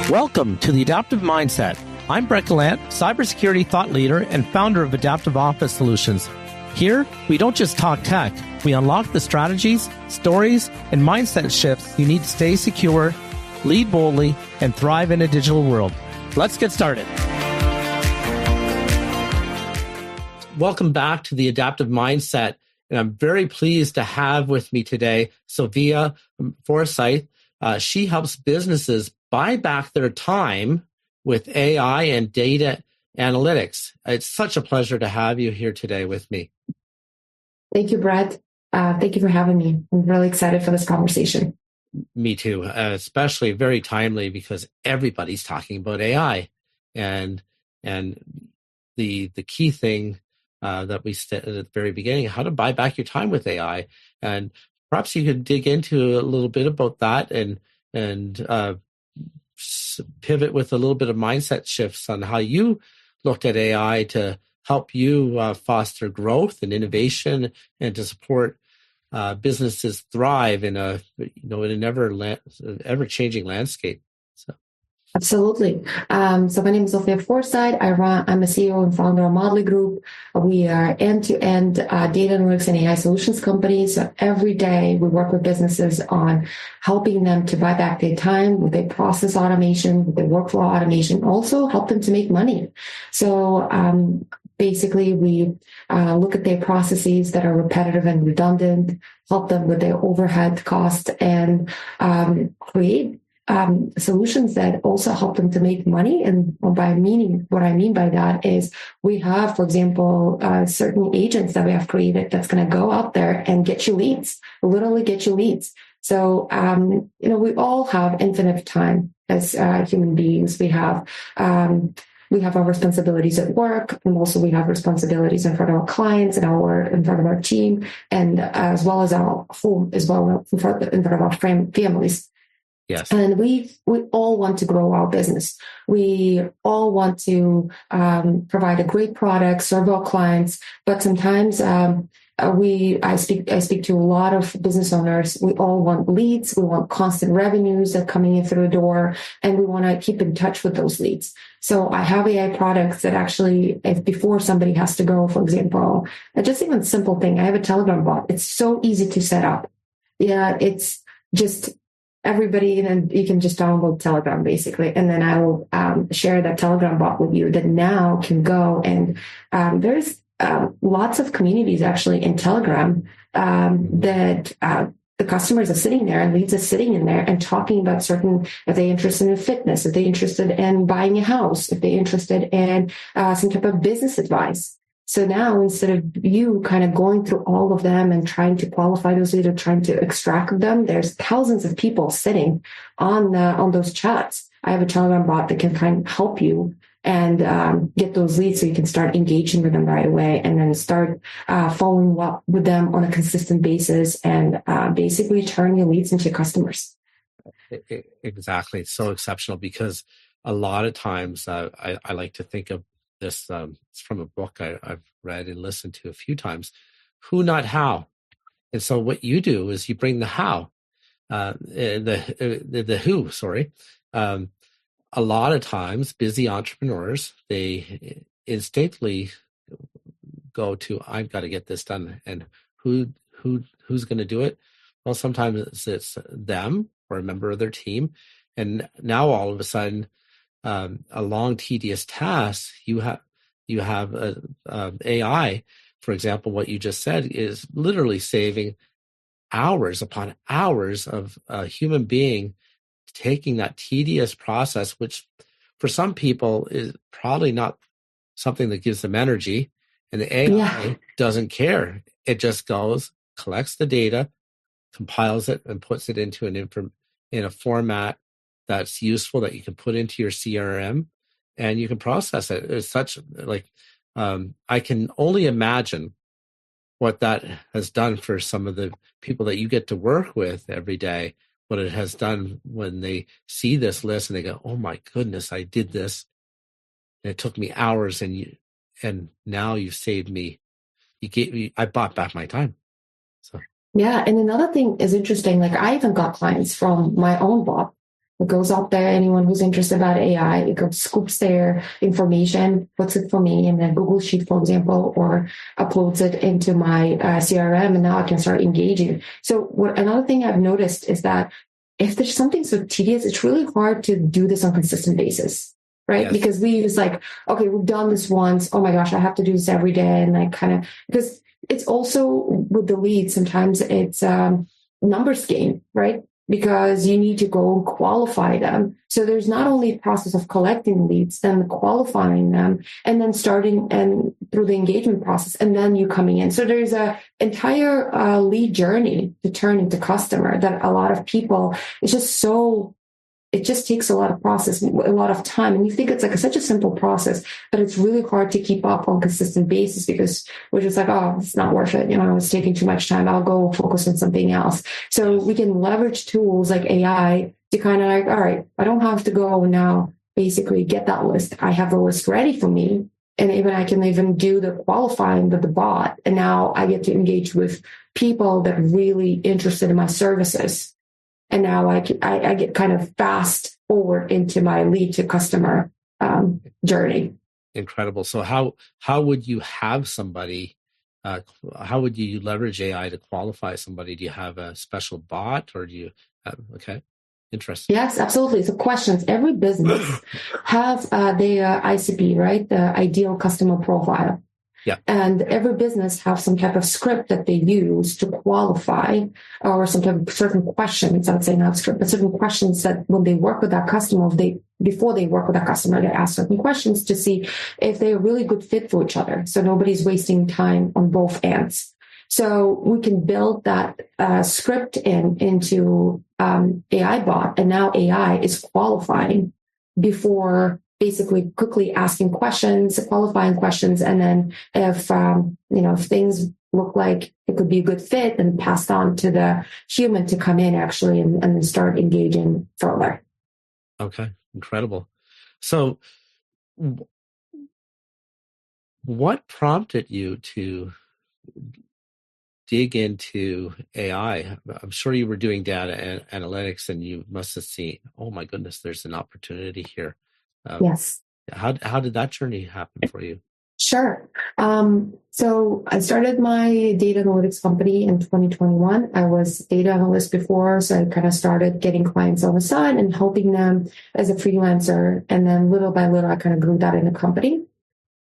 Welcome to the Adaptive Mindset. I'm Brett Gallant, cybersecurity thought leader and founder of Adaptive Office Solutions. Here, we don't just talk tech, we unlock the strategies, stories, and mindset shifts you need to stay secure, lead boldly, and thrive in a digital world. Let's get started. Welcome back to the Adaptive Mindset. And I'm very pleased to have with me today Zulfiya Forsythe. She helps businesses buy back their time with AI and data analytics. It's such a pleasure to have you here today with me. Thank you, Brett. Thank you for having me. I'm really excited for this conversation. Me too, especially very timely because everybody's talking about AI. And the key thing that we said at the very beginning, how to buy back your time with AI. And perhaps you could dig into a little bit about that and pivot with a little bit of mindset shifts on how you looked at AI to help you foster growth and innovation and to support businesses thrive in a in an ever changing landscape. So. Absolutely. So my name is Zulfiya Forsythe. I'm a CEO and founder of Motley Group. We are end-to-end data analytics and AI solutions company. So every day we work with businesses on helping them to buy back their time with their process automation, with their workflow automation, also help them to make money. So basically, we look at their processes that are repetitive and redundant, help them with their overhead costs, and create solutions that also help them to make money. And what I mean by that is we have, for example, certain agents that we have created that's going to go out there and get you leads, literally get you leads. So, we all have infinite time as human beings. We have our responsibilities at work, and also we have responsibilities in front of our clients and in front of our team, and as well as our home, as well in front of our families. Yes. And we all want to grow our business. We all want to provide a great product, serve our clients, but sometimes I speak to a lot of business owners. We all want leads. We want constant revenues that are coming in through the door, and we want to keep in touch with those leads. So I have AI products that actually, if before somebody has to go, for example, just even simple thing, I have a Telegram bot. It's so easy to set up. Yeah, it's just everybody, and you can just download Telegram basically, and then I will share that Telegram bot with you that now can go and there's lots of communities actually in Telegram that the customers are sitting there and leads are sitting in there and talking about if they're interested in fitness, if they're interested in buying a house, if they're interested in some type of business advice. So now instead of you kind of going through all of them and trying to qualify those leads or trying to extract them, there's thousands of people sitting on those chats. I have a Telegram bot that can kind of help you and get those leads so you can start engaging with them right away and then start following up with them on a consistent basis and basically turn your leads into customers. Exactly. It's so exceptional because a lot of times I like to think of this, it's from a book I've read and listened to a few times, Who Not How. And so what you do is you bring the how, the who, sorry. A lot of times busy entrepreneurs, they instinctively go to, I've got to get this done. And who's going to do it? Well, sometimes it's them or a member of their team. And now all of a sudden, a long, tedious task, you have AI, for example, what you just said is literally saving hours upon hours of a human being taking that tedious process, which for some people is probably not something that gives them energy. And the AI doesn't care. It just goes, collects the data, compiles it, and puts it into in a format that's useful that you can put into your CRM and you can process it. It's such I can only imagine what that has done for some of the people that you get to work with every day, what it has done when they see this list and they go, oh my goodness, I did this. And it took me hours and now you've saved me. I bought back my time. So. Yeah. And another thing is interesting. Like I even got clients from my own bot It goes up there. Anyone who's interested about AI, it goes, scoops their information, puts it for me in a Google Sheet, for example, or uploads it into my CRM, and now I can start engaging. So another thing I've noticed is that if there's something so tedious, it's really hard to do this on a consistent basis, right? Yes. Because we just like, okay, we've done this once. Oh my gosh, I have to do this every day. And like kind of, because it's also with the leads, sometimes it's numbers game, right? Because you need to go and qualify them. So there's not only a process of collecting leads, then qualifying them, and then starting and through the engagement process, and then you coming in. So there's a entire lead journey to turn into customer that a lot of people, it just takes a lot of process, a lot of time. And you think it's like such a simple process, but it's really hard to keep up on a consistent basis because we're just like, oh, it's not worth it. It's taking too much time. I'll go focus on something else. So we can leverage tools like AI to kind of like, all right, I don't have to go now basically get that list. I have the list ready for me. And I can even do the qualifying with the bot. And now I get to engage with people that are really interested in my services. And now I get kind of fast forward into my lead to customer journey. Incredible. So how would you have somebody, how would you leverage AI to qualify somebody? Do you have a special bot or do you okay. Interesting. Yes, absolutely. So questions. Every business have their ICP, right? The ideal customer profile. Yeah. And every business have some type of script that they use to qualify or some type of certain questions. I would say not script, but certain questions that when they work with that customer, before they work with that customer, they ask certain questions to see if they're a really good fit for each other. So nobody's wasting time on both ends. So we can build that script into AI bot, and now AI is qualifying before basically quickly asking questions, qualifying questions, and then if things look like it could be a good fit, then passed on to the human to come in actually and start engaging further. Okay, incredible. So, what prompted you to dig into AI? I'm sure you were doing data analytics, and you must have seen, oh my goodness, there's an opportunity here. Yes. How did that journey happen for you? Sure. So I started my data analytics company in 2021. I was data analyst before, so I kind of started getting clients on the side and helping them as a freelancer. And then little by little, I kind of grew that in the company.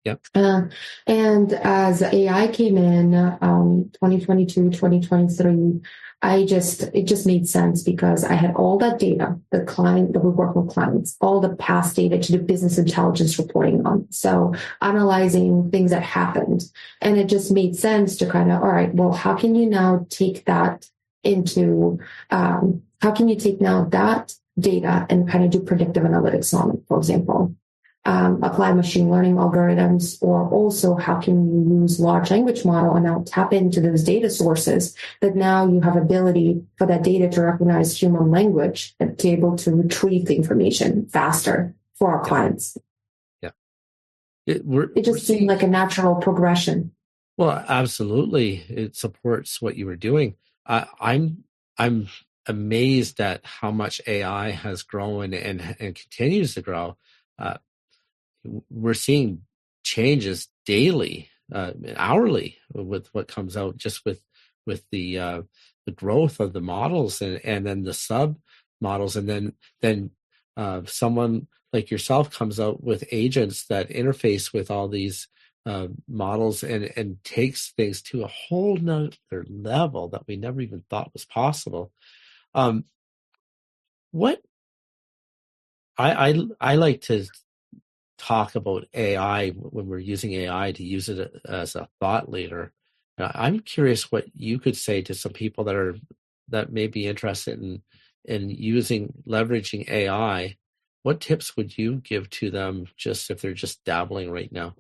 Yep. And as AI came in 2022, 2023, it just made sense because I had all that data, the client that we work with clients, all the past data to do business intelligence reporting on. So analyzing things that happened. And it just made sense to kind of, all right, well, how can you now take that that data and kind of do predictive analytics on it, for example? Apply machine learning algorithms, or also how can you use large language model and now tap into those data sources that now you have ability for that data to recognize human language and be able to retrieve the information faster for our clients. Yeah. It just seemed like a natural progression. Well, absolutely. It supports what you were doing. I'm amazed at how much AI has grown and continues to grow. We're seeing changes daily, hourly with what comes out, just with the growth of the models and then the sub models, and then someone like yourself comes out with agents that interface with all these models and takes things to a whole nother level that we never even thought was possible. What I like to talk about AI when we're using AI to use it as a thought leader. I'm curious what you could say to some people that may be interested in leveraging AI. What tips would you give to them just if they're just dabbling right now?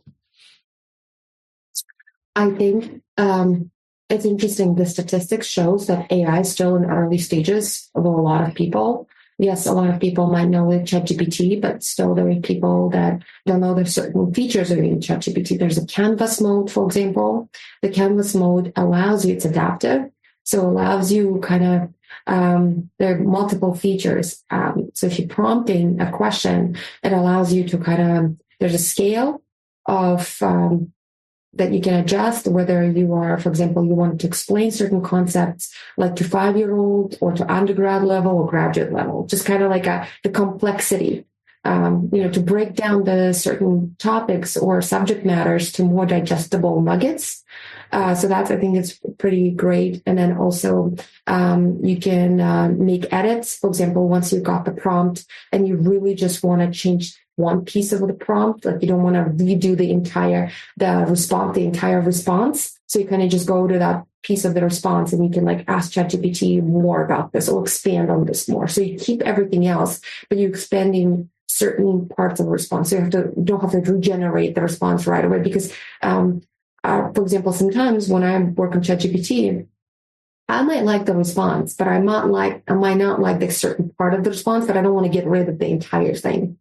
I think it's interesting. The statistics shows that AI is still in early stages of a lot of people. Yes, a lot of people might know ChatGPT, but still there are people that don't know there's certain features in ChatGPT. There's a canvas mode, for example. The canvas mode allows you, it's adaptive, so allows you kind of there are multiple features. So if you're prompting a question, it allows you to there's a scale of that you can adjust, whether you are, for example, you want to explain certain concepts like to 5-year-old or to undergrad level or graduate level, just kind of like the complexity, to break down the certain topics or subject matters to more digestible nuggets. So that's, I think it's pretty great. And then also, you can make edits. For example, once you've got the prompt and you really just want to change one piece of the prompt, like you don't want to redo the entire response. So you kind of just go to that piece of the response and you can like ask ChatGPT more about this or expand on this more. So you keep everything else, but you're expanding certain parts of the response. So you don't have to regenerate the response right away because, for example, sometimes when I work on ChatGPT, I might like the response, but I might not like the certain part of the response, but I don't want to get rid of the entire thing.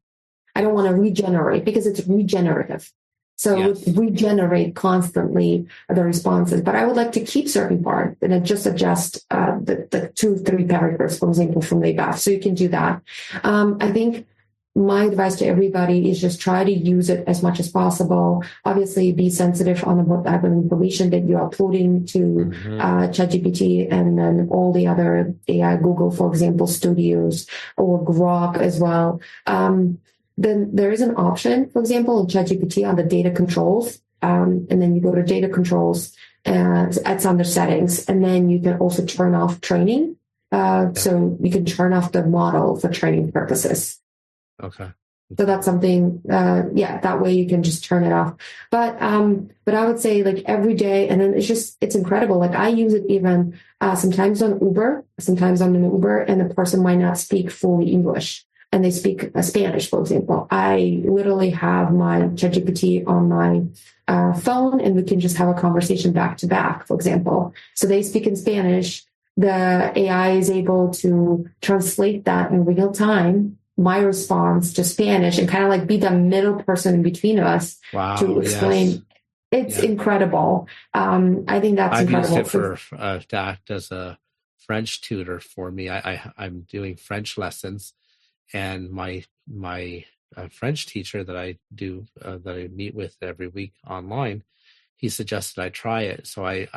I don't want to regenerate because it's regenerative. So Yes. it would regenerate constantly the responses, but I would like to keep certain part and then just adjust the 2-3 paragraphs, for example, from the above. So you can do that. I think my advice to everybody is just try to use it as much as possible. Obviously, be sensitive on what type of information that you're uploading to ChatGPT and then all the other AI, Google, for example, Studios or Grok as well. Then there is an option, for example, in ChatGPT on the data controls. And then you go to data controls and it's under settings. And then you can also turn off training. So you can turn off the model for training purposes. Okay. So that's something, that way you can just turn it off. But I would say like every day, and then it's incredible. Like I use it even sometimes on Uber, and the person might not speak fully English and they speak Spanish, for example. I literally have my ChatGPT on my phone and we can just have a conversation back to back, for example. So they speak in Spanish. The AI is able to translate that in real time, my response to Spanish, and kind of like be the middle person in between us to explain. Yes. It's incredible. I think that's incredible. I've used it to act as a French tutor for me. I'm doing French lessons, and my French teacher that I meet with every week online, he suggested I try it. So I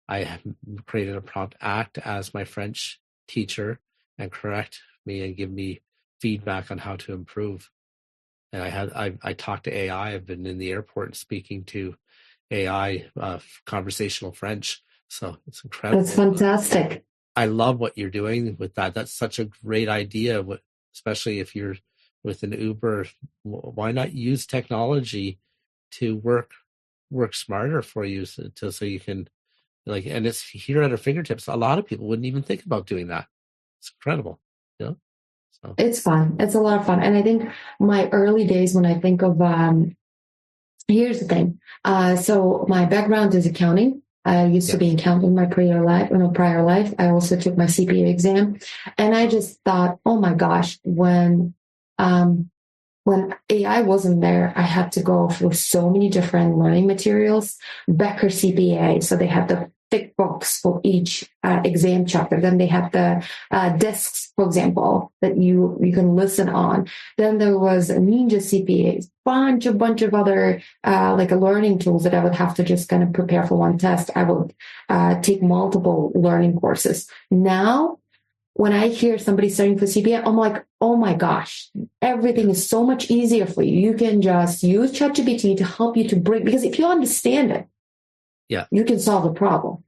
have created a prompt, act as my French teacher and correct me and give me feedback on how to improve. And I talked to AI. I've been in the airport speaking to AI, conversational French. So it's incredible. That's fantastic. I love what you're doing with that. That's such a great idea, especially if you're with an Uber. Why not use technology to work smarter for you so you can and it's here at our fingertips. A lot of people wouldn't even think about doing that. It's incredible. Yeah. So it's fun. It's a lot of fun. And I think my early days when I think of, here's the thing. So my background is accounting. I used to be an accountant in my prior life. I also took my CPA exam, and I just thought, oh my gosh, when AI wasn't there, I had to go through so many different learning materials. Becker CPA, so they had the thick books for each exam chapter. Then they had the discs, for example, that you can listen on. Then there was a Ninja CPA, bunch of other learning tools that I would have to just kind of prepare for one test. I would take multiple learning courses. Now, when I hear somebody studying for CPA, I'm like, oh my gosh, everything is so much easier for you. You can just use ChatGPT to help you to because if you understand it, you can solve the problem.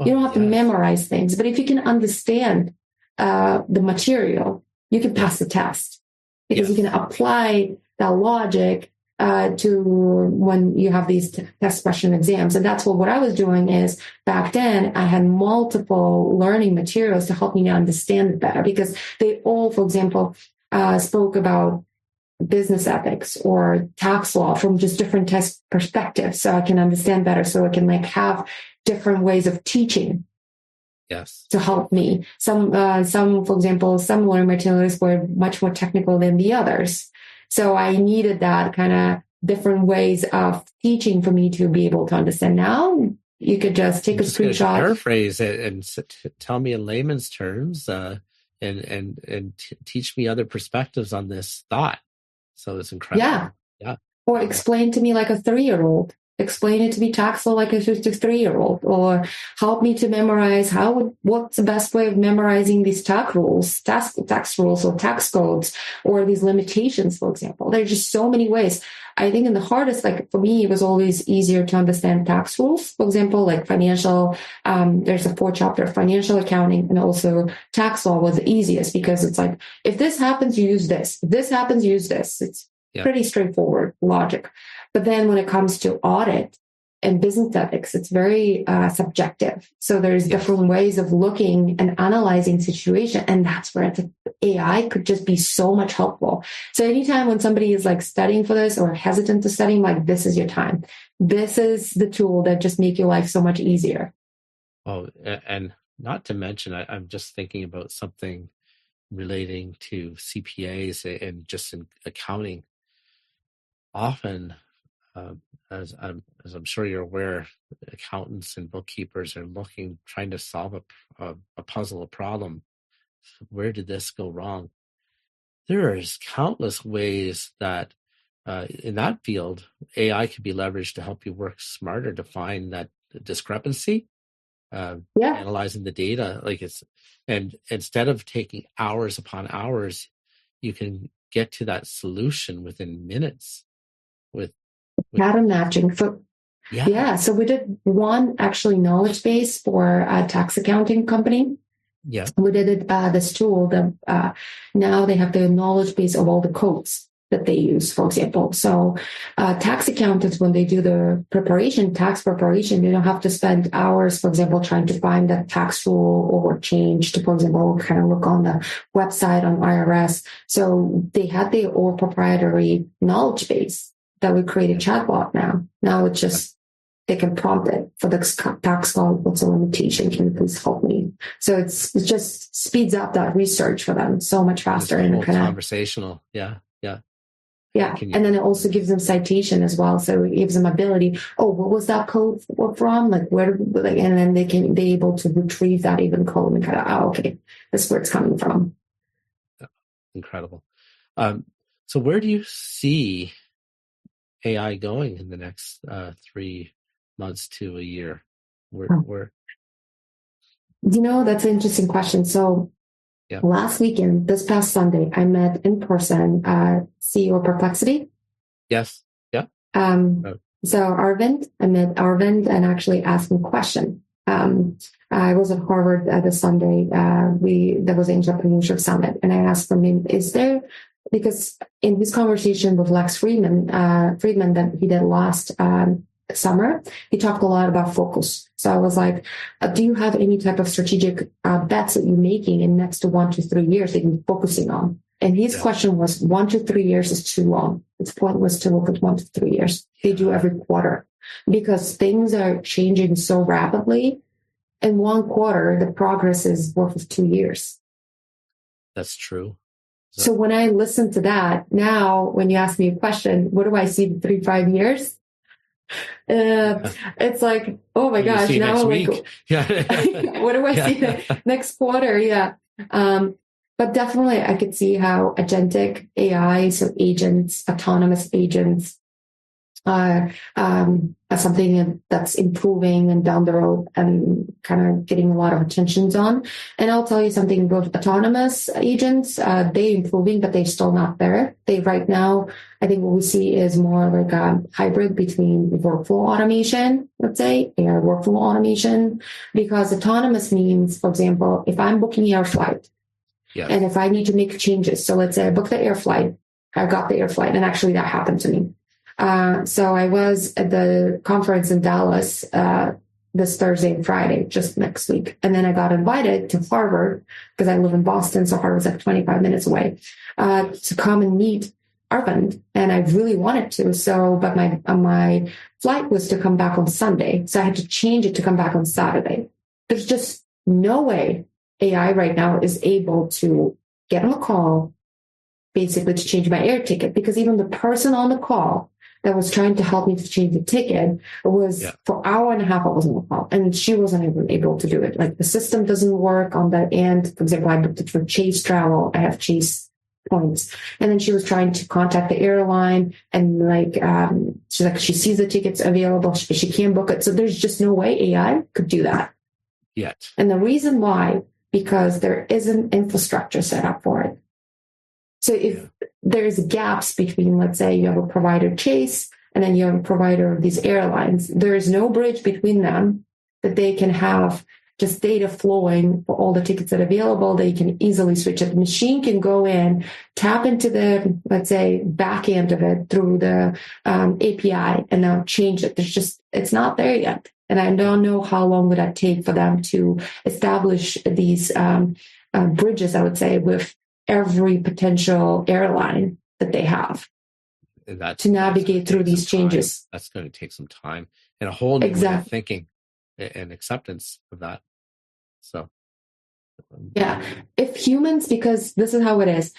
You don't have to memorize things, but if you can understand the material, you can pass the test because you can apply that logic to when you have these test question exams. And that's what I was doing is back then I had multiple learning materials to help me to understand it better because they all, for example, spoke about business ethics or tax law from just different test perspectives, so I can understand better, so I can have different ways of teaching. Yes. To help me. Some, for example, some learning materials were much more technical than the others. So I needed that kind of different ways of teaching for me to be able to understand. Now You could just take I'm a just going to screenshot. paraphrase it and tell me in layman's terms, teach me other perspectives on this thought. So it's incredible. Yeah. Yeah. Or explain to me like a 3-year-old. Explain it to me tax law like a 53-year-old, or help me to memorize what's the best way of memorizing these tax rules, tax rules or tax codes, or these limitations, for example. There's just so many ways. I think in the hardest, like for me, it was always easier to understand tax rules. For example, like financial, there's a 4-chapter financial accounting, and also tax law was the easiest because it's like, if this happens, you use this. If this happens, use this. It's pretty straightforward logic. But then when it comes to audit and business ethics, it's very subjective. So there's different ways of looking and analyzing situation. And that's where AI could just be so much helpful. So anytime when somebody is like studying for this or hesitant to studying, like this is your time. This is the tool that just make your life so much easier. Oh, and not to mention, I'm just thinking about something relating to CPAs and just in accounting. Often, as I'm sure you're aware, accountants and bookkeepers are trying to solve a puzzle, a problem. Where did this go wrong? There's countless ways that in that field, AI could be leveraged to help you work smarter to find that discrepancy, analyzing the data. And instead of taking hours upon hours, you can get to that solution within minutes. With pattern matching. So we did one actually knowledge base for a tax accounting company. Yeah, we did this tool that now they have the knowledge base of all the codes that they use, for example. So tax accountants, when they do the tax preparation, they don't have to spend hours, for example, trying to find that tax rule or change to, for example, kind of look on the website on IRS. So they had their own proprietary knowledge base that we create a chatbot now. Now it's just, they can prompt it for the tax code. What's a limitation? Can you please help me? So it just speeds up that research for them so much faster. And conversational. Yeah. And then it also gives them citation as well. So it gives them ability. Oh, what was that code from? Like and then they're able to retrieve that even code and kind of, okay, this is where it's coming from. Incredible. So where do you see AI going in the next 3 months to a year? Where? That's an interesting question. So last weekend, this past Sunday, I met in person CEO of Perplexity. Yes. Yeah. So I met Arvind and actually asked him a question. I was at Harvard this Sunday. There was an entrepreneurship summit, and I asked him, because in his conversation with Lex Friedman that he did last summer, he talked a lot about focus. So I was like, do you have any type of strategic bets that you're making in next to 1 to 3 years that you're focusing on? And his question was 1 to 3 years is too long. Its point was to look at 1 to 3 years. They do every quarter because things are changing so rapidly. In 1 quarter, the progress is worth 2 years. That's true. So when I listen to that, now when you ask me a question, what do I see in 3-5 years? It's like, oh my gosh, now next week. What do I see next quarter? Yeah. But definitely I could see how agentic AI, so agents, autonomous agents, are something that's improving and down the road and kind of getting a lot of attentions on. And I'll tell you something with autonomous agents, they're improving, but they're still not there. Right now, I think what we see is more like a hybrid between workflow automation, let's say, and workflow automation, because autonomous means, for example, if I'm booking air flight, and if I need to make changes, so let's say I booked the air flight, I got the air flight, and actually that happened to me. So I was at the conference in Dallas this Thursday and Friday, just next week. And then I got invited to Harvard because I live in Boston, so Harvard's like 25 minutes away, to come and meet Arvind. And I really wanted to. But my flight was to come back on Sunday. So I had to change it to come back on Saturday. There's just no way AI right now is able to get on a call, basically to change my air ticket, because even the person on the call that was trying to help me to change the ticket. It was for an hour and a half, I wasn't able, and she wasn't even able to do it. Like the system doesn't work on that end. For example, I booked it for Chase Travel. I have Chase points. And then she was trying to contact the airline and she's like, she sees the tickets available. She can't book it. So there's just no way AI could do that yet. And the reason why, because there isn't infrastructure set up for it. So if there's gaps between, let's say you have a provider Chase and then you have a provider of these airlines, there is no bridge between them that they can have just data flowing for all the tickets that are available. They can easily switch it. The machine can go in, tap into the, let's say, back end of it through the API and now change it. It's not there yet. And I don't know how long would that take for them to establish these bridges, I would say, with every potential airline that they have to navigate through these changes. That's going to take some time and a whole new way of thinking and acceptance of that. So, yeah, if humans, because this is how it is,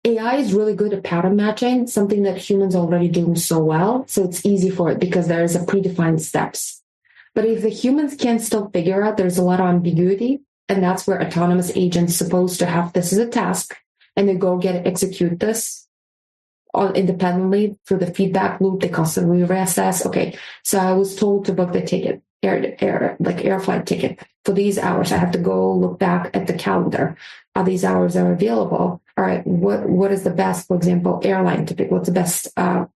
AI is really good at pattern matching, something that humans are already doing so well. So it's easy for it because there's a predefined steps. But if the humans can't still figure out, there's a lot of ambiguity. And that's where autonomous agents supposed to have this as a task and they go execute this all independently through the feedback loop. They constantly reassess. Okay, so I was told to book the ticket, air flight ticket for these hours. I have to go look back at the calendar. Are these hours are available? All right, what is the best, for example, airline to pick? What's the best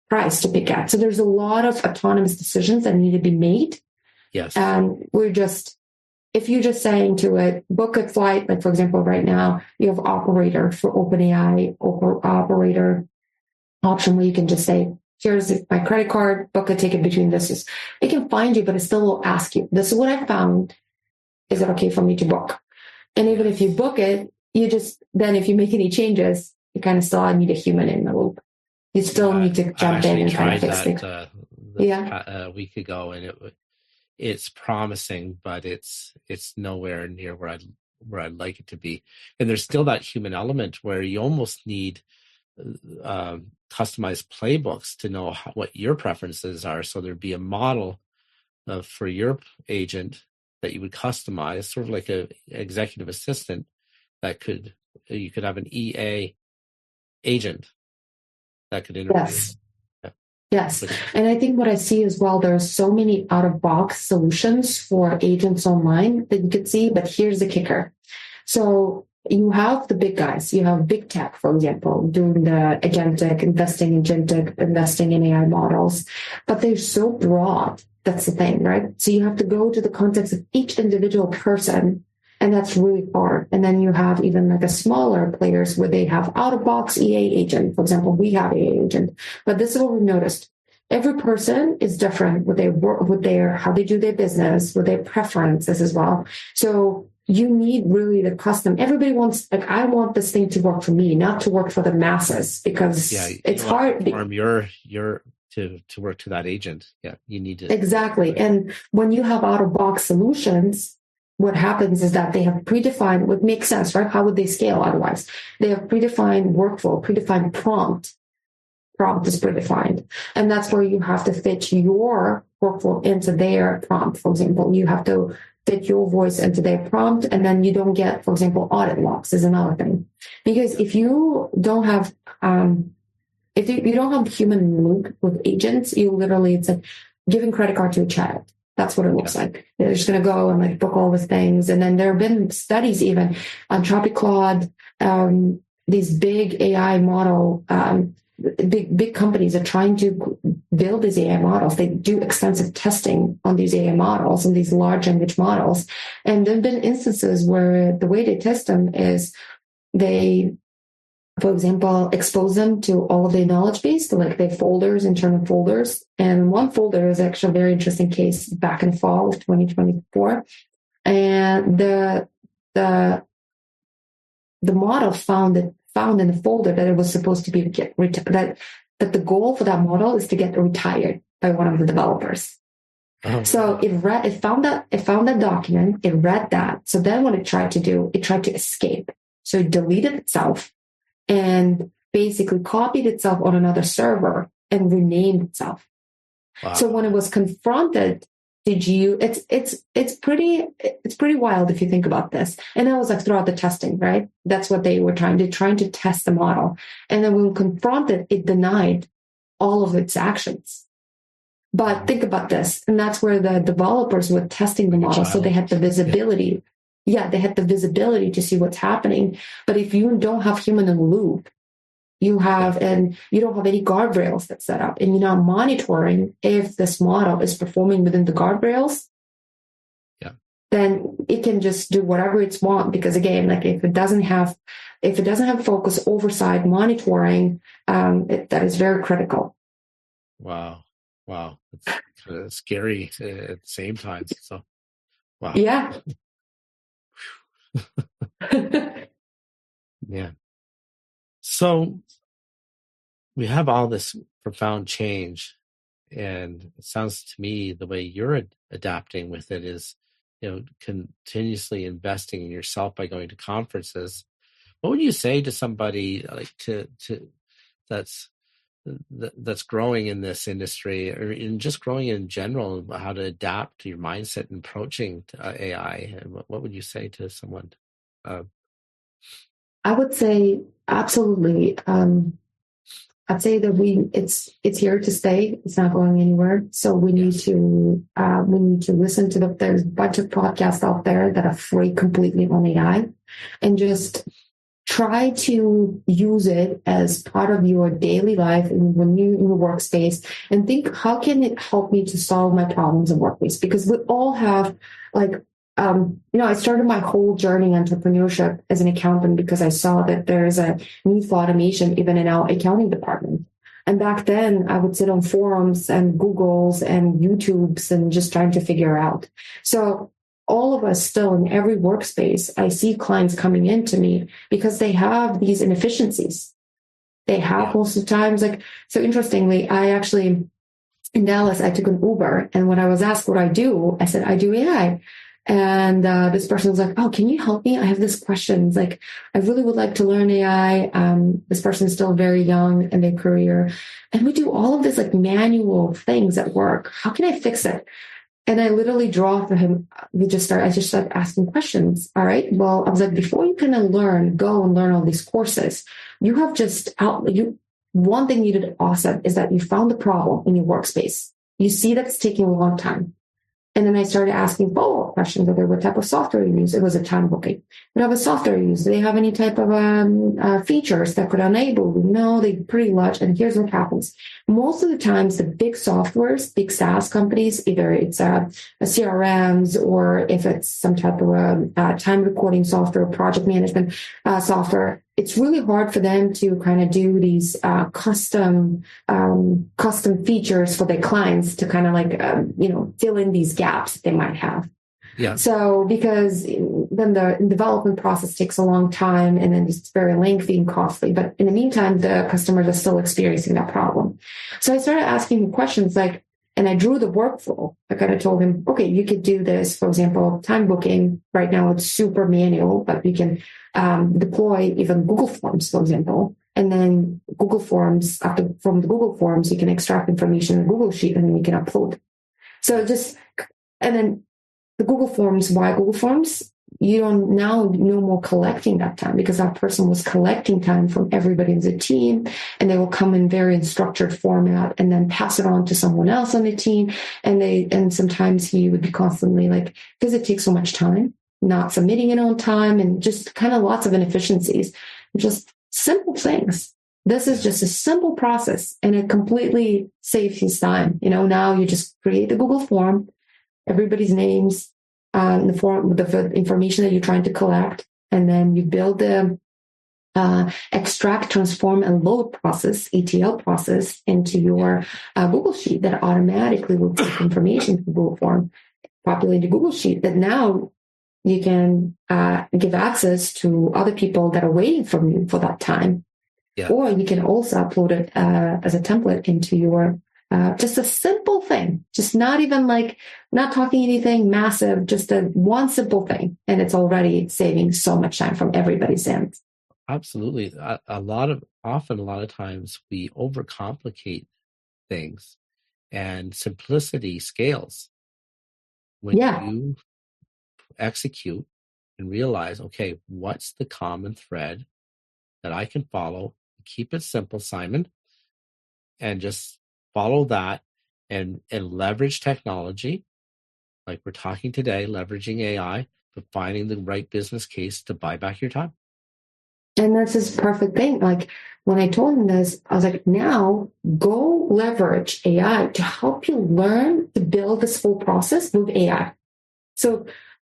price to pick at? So there's a lot of autonomous decisions that need to be made. Yes. And if you're just saying to it, book a flight, like for example, right now you have operator for OpenAI, operator option where you can just say, here's my credit card, book a ticket between this. It can find you, but it still will ask you, this is what I found. Is it okay for me to book? And even if you book it, then if you make any changes, you kind of still need a human in the loop. You still need to jump in and kind of fix it. A week ago, and it's promising, but it's nowhere near where I'd like it to be. And there's still that human element where you almost need customized playbooks to know what your preferences are. So there'd be a model for your agent that you would customize, sort of like a executive assistant that you could have an EA agent that could interview. Yes. Yes. And I think what I see as well, there are so many out-of-box solutions for agents online that you could see, but here's the kicker. So you have the big guys. You have big tech, for example, doing the agentic, investing in AI models, but they're so broad. That's the thing, right? So you have to go to the context of each individual person, and that's really hard. And then you have even like a smaller players where they have out-of-box EA agent. For example, we have EA agent, but this is what we've noticed. Every person is different with their work, how they do their business, with their preferences as well. So you need really the custom. Everybody wants, I want this thing to work for me, not to work for the masses, because it's hard. To work to that agent. Yeah, you need to. Exactly. And when you have out-of-box solutions, what happens is that they have predefined what makes sense, right? How would they scale otherwise? They have predefined workflow, predefined prompt. Prompt is predefined. And that's where you have to fit your workflow into their prompt. For example, you have to fit your voice into their prompt, and then you don't get, for example, audit logs is another thing. Because if you don't have if you don't have human in the loop with agents, it's like giving credit card to a child. That's what it looks like. They're just going to go and book all the things. And then there have been studies even on Claude, these big AI model, big companies are trying to build these AI models. They do extensive testing on these AI models and these large language models. And there have been instances where the way they test them is they, for example, expose them to all of their knowledge base, to their folders, internal folders. And one folder is actually a very interesting case back in fall of 2024. And the model found in the folder that it was supposed to be that the goal for that model is to get retired by one of the developers. Oh. So it found that document, it read that. So then what it tried to escape. So it deleted itself and basically copied itself on another server and renamed itself. Wow. So when it was confronted, it's pretty wild if you think about this. And that was like throughout the testing, right? That's what they were trying to test the model. And then when confronted, it denied all of its actions. But think about this, and that's where the developers were testing the model, so they had the visibility. Yeah, they had the visibility to see what's happening. But if you don't have human in the loop, and you don't have any guardrails that's set up, and you're not monitoring if this model is performing within the guardrails, then it can just do whatever it wants. Because again, like if it doesn't have focus, oversight, monitoring, that is very critical. Wow. It's kind of scary at the same time. So, wow. Yeah. Yeah. So we have all this profound change, and it sounds to me the way you're adapting with it is, continuously investing in yourself by going to conferences. What would you say to somebody like to that's growing in this industry, or in just growing in general, how to adapt to your mindset and approaching AI? And what would you say to someone? I would say absolutely. I'd say that it's here to stay. It's not going anywhere. So we need to listen to there's a bunch of podcasts out there that are free completely on AI, and just try to use it as part of your daily life and when you're in the workspace, and think, how can it help me to solve my problems in workplace? Because we all have I started my whole journey in entrepreneurship as an accountant because I saw that there's a need for automation even in our accounting department. And back then I would sit on forums and Googles and YouTubes and just trying to figure out. So all of us still in every workspace, I see clients coming into me because they have these inefficiencies. They have most of the times, so interestingly, in Dallas, I took an Uber, and when I was asked what I do, I said, I do AI. And this person was like, oh, can you help me? I have this question. It's like, I really would like to learn AI. This person is still very young in their career. And we do all of this like manual things at work. How can I fix it? And I literally draw for him. I just started asking questions. All right. Well, I was like, before you can go and learn all these courses, you have one thing you did awesome is that you found the problem in your workspace. You see that it's taking a long time. And then I started asking follow-up questions about what type of software you use. It was a time booking. What type of software you use? Do they have any type of features that could enable? No, they pretty much. And here's what happens. Most of the times, the big softwares, big SaaS companies, either it's a CRMs or if it's some type of a time recording software, project management software, it's really hard for them to kind of do these custom features for their clients to kind of fill in these gaps that they might have. Yeah. So because then the development process takes a long time and then it's very lengthy and costly. But in the meantime, the customers are still experiencing that problem. So I started asking him questions and I drew the workflow. I kind of told him, okay, you could do this. For example, time booking. Right now it's super manual, but you can deploy even Google Forms, for example. And then Google Forms, from the Google Forms, you can extract information in Google Sheet and then you can upload. And then the Google Forms, why Google Forms? You don't now no more collecting that time because that person was collecting time from everybody in the team, and they will come in very structured format and then pass it on to someone else on the team. And sometimes he would be constantly because it takes so much time, not submitting it on time, and just kind of lots of inefficiencies, just simple things. This is just a simple process, and it completely saves his time. Now you just create the Google form, everybody's names, the form with the information that you're trying to collect, and then you build the extract, transform, and load process, ETL process, into your Google Sheet that automatically will take information from Google form, populate the Google Sheet that now you can give access to other people that are waiting for you for that time. Yeah. Or you can also upload it as a template into your just a simple thing, just not even not talking anything massive, just one simple thing. And it's already saving so much time from everybody's end. Absolutely. A lot of times we overcomplicate things, and simplicity scales when Yeah. you execute and realize, okay, what's the common thread that I can follow? Keep it simple, Simon, and just follow that and leverage technology like we're talking today, leveraging AI, but finding the right business case to buy back your time. And that's his perfect thing. Like when I told him this, I was like, now go leverage AI to help you learn to build this whole process with AI. So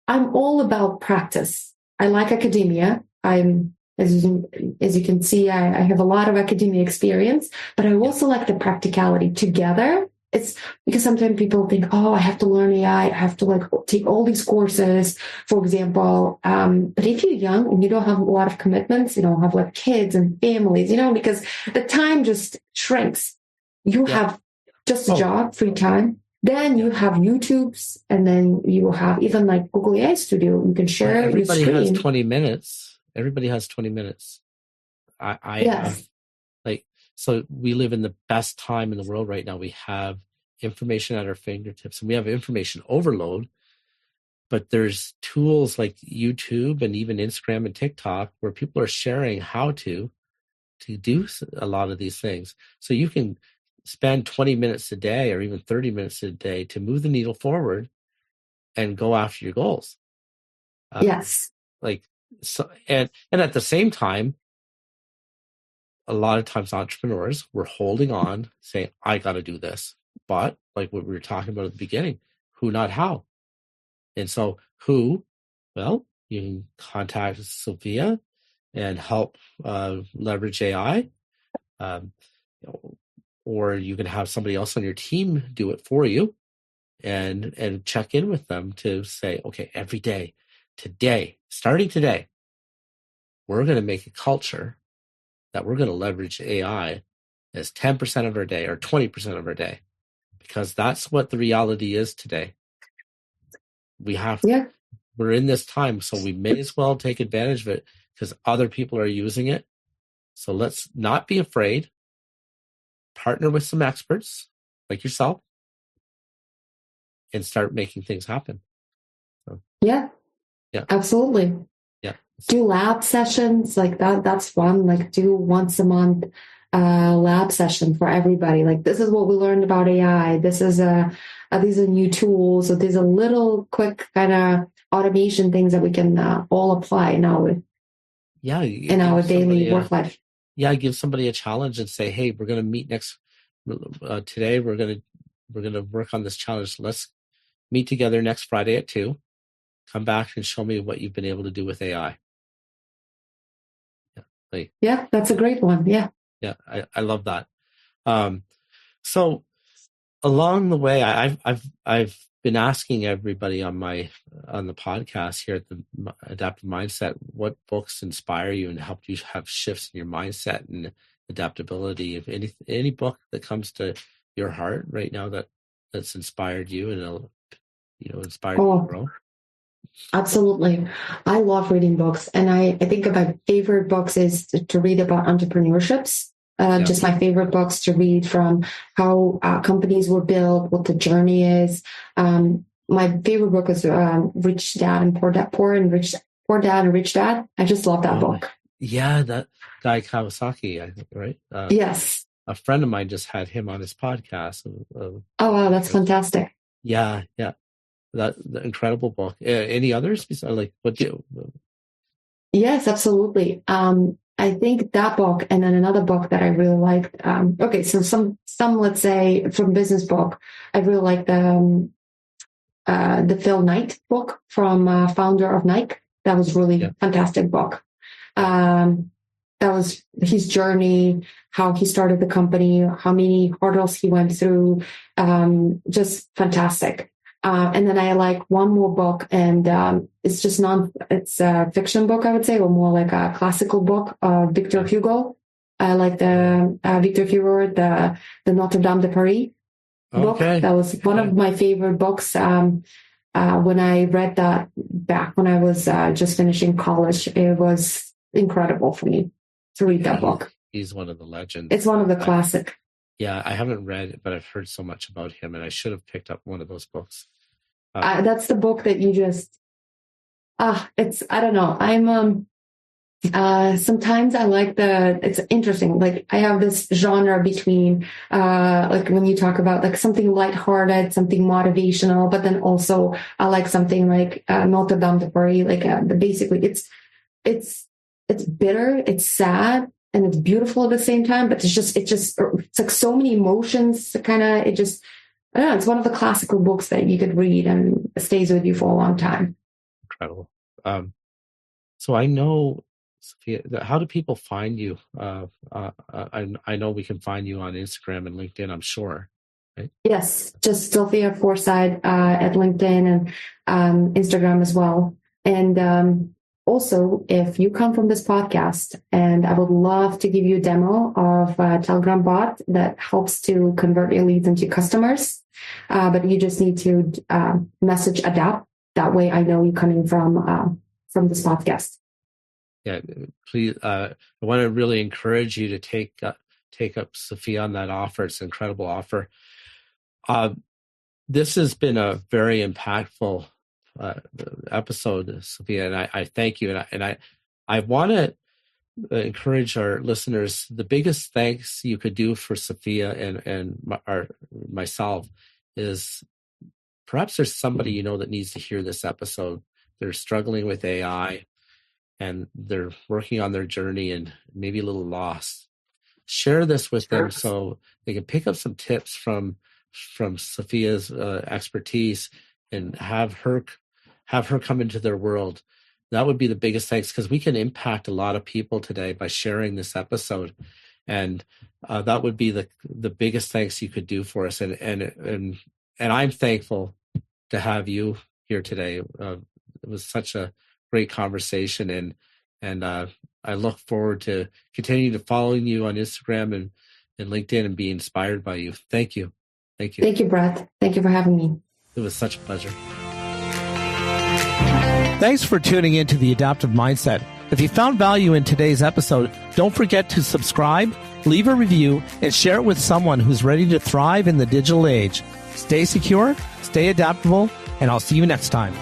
I'm all about practice. I like academia. As you can see, I have a lot of academia experience, but I also like the practicality together. It's because sometimes people think, oh, I have to learn AI. I have to like take all these courses, for example. But if you're young and you don't have a lot of commitments, you don't have like kids and families, because the time just shrinks. You have just a job, free time. Then you have YouTubes, and then you have even like Google AI Studio. You can share your screen. Everybody has 20 minutes. Everybody has 20 minutes. I have so we live in the best time in the world right now. We have information at our fingertips and we have information overload, but there's tools like YouTube and even Instagram and TikTok where people are sharing how to do a lot of these things. So you can spend 20 minutes a day or even 30 minutes a day to move the needle forward and go after your goals. So, and at the same time, a lot of times entrepreneurs were holding on, saying, I got to do this. But like what we were talking about at the beginning, who, not how. And so who, well, you can contact Zulfiya and help leverage AI. Or you can have somebody else on your team do it for you and check in with them to say, okay, every day, today, starting today, we're going to make a culture that we're going to leverage AI as 10% of our day or 20% of our day, because that's what the reality is today. We're in this time, so we may as well take advantage of it because other people are using it. So let's not be afraid. Partner with some experts like yourself and start making things happen. So, absolutely. Do lab sessions like that. That's fun. Like do once a month lab session for everybody. Like this is what we learned about AI. This is these are new tools. So these are little quick kind of automation things that we can all apply now in our daily work life. Give somebody a challenge and say, hey, we're going to meet today. We're going to work on this challenge. Let's meet together next Friday at 2:00. Come back and show me what you've been able to do with AI. That's a great one. I love that. So along the way, I've been asking everybody on the podcast here at the Adaptive Mindset, what books inspire you and help you have shifts in your mindset and adaptability. If any book that comes to your heart right now that's inspired you and inspired you to grow. Absolutely. I love reading books. And I think my favorite books is to read about entrepreneurships. Just my favorite books to read from how companies were built, what the journey is. My favorite book is Rich Dad and Poor Dad, Poor Dad and Rich Dad. I just love that book. Yeah, that guy Kawasaki, I think, right? Yes. A friend of mine just had him on his podcast. Oh, wow, that's fantastic. Yeah. That incredible book. Any others besides like what do you? Yes, absolutely. I think that book and then another book that I really liked. So some let's say from business book, I really like the Phil Knight book from founder of Nike. That was really fantastic book. That was his journey, how he started the company, how many hurdles he went through. Just fantastic. And then I like one more book, and it's a fiction book, I would say, or more like a classical book, Victor Hugo. I like the Victor Hugo, the Notre Dame de Paris book. That was one of my favorite books. When I read that back when I was just finishing college, it was incredible for me to read that book. He's one of the legends. It's one of the classic. Yeah, I haven't read it, but I've heard so much about him, and I should have picked up one of those books. That's the book that you just, it's, I don't know. Sometimes I like it's interesting. Like I have this genre between, like when you talk about like something lighthearted, something motivational, but then also I like something like, Notre Dame de Paris, like, basically it's bitter, it's sad, and it's beautiful at the same time, but it's like so many emotions kind of, I don't know, it's one of the classical books that you could read and it stays with you for a long time. Incredible. So I know, Zulfiya, how do people find you? I know we can find you on Instagram and LinkedIn, I'm sure. Right? Yes, just Zulfiya Forsythe at LinkedIn and Instagram as well. And also, if you come from this podcast, and I would love to give you a demo of a Telegram bot that helps to convert your leads into customers, but you just need to message adapt. That way, I know you're coming from this podcast. Yeah, please. I want to really encourage you to take up Zulfiya on that offer. It's an incredible offer. This has been a very impactful episode, Zulfiya, and I thank you. And I want to encourage our listeners. The biggest thanks you could do for Zulfiya and myself is perhaps there's somebody you know that needs to hear this episode. They're struggling with AI. And they're working on their journey and maybe a little lost. Share this with them so they can pick up some tips from Zulfiya's expertise and have her come into their world. That would be the biggest thanks, because we can impact a lot of people today by sharing this episode, and that would be the biggest thanks you could do for us. And I'm thankful to have you here today. It was such a great conversation, and I look forward to continuing to following you on Instagram and LinkedIn and be inspired by you. Thank you. Thank you. Thank you, Brett. Thank you for having me. It was such a pleasure. Thanks for tuning into The Adaptive Mindset. If you found value in today's episode, don't forget to subscribe, leave a review, and share it with someone who's ready to thrive in the digital age. Stay secure, stay adaptable, and I'll see you next time.